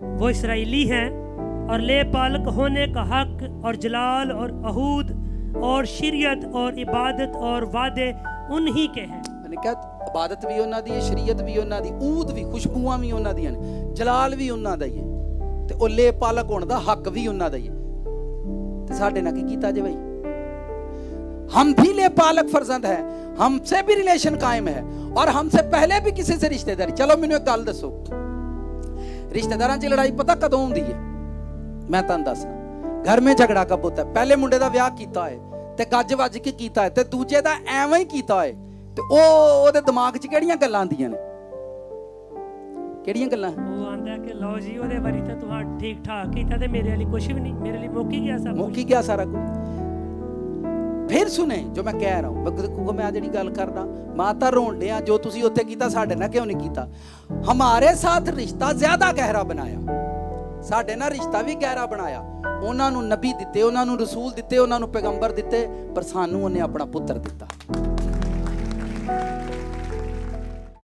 वो इसराइली हैं और ले पालक होने का हक और जलाल और अहूद और शरीयत और इबादत और वादे उन्हीं के हैं। मैंने कहा इबादत भी उन्हां दी है, शरीयत भी उन्हां दी, ऊद भी, खुशबूआं भी उन्हां दियां ने, जलाल भी उन्हां दा ही है ते ओ ले पालक होण दा हक भी उन्हां दा ही है। ते साडे नाल की कीता जे भाई? हम भी ले पालक फर्जंद है, हमसे भी रिलेशन कायम है और हमसे पहले भी किसी से रिश्तेदारी। चलो मैनू एक गल दसो, रिश्तेदारां च लड़ाई पता कदों हुंदी है? मैं तुहानू दसना, घर में झगड़ा कब होता है? पहले मुंडे दा विआह कीता है ते गज वज के कीता है ते दूजे दा एवें ही कीता है ते ओहदे दिमाग च किहड़ियां गल्लां आंदियां ने? किहड़ियां गल्लां? वो आंदा कि लो जी ओहदे बारी ते तुहां ठीक ठाक कीता ते मेरे लिए कुछ भी नहीं, मेरे लिए मुक्की गया सब, मुक्की गया सारा कुछ। फिर सुने जो मैं कह रहा हूं, मैं जिहड़ी गल करदा, माता रोण डिया जो तुसी उत्थे कीता साडे नाल क्यों नहीं कीता? हमारे साथ रिश्ता ज्यादा गहरा बनाया, साडे नाल रिश्ता भी गहरा बनाया। उन्हां नूं नबी दिते, उन्हां नूं रसूल दिते, उन्हां नूं पैगंबर दिते, पर सानू उन्हें अपना पुत्र दिता।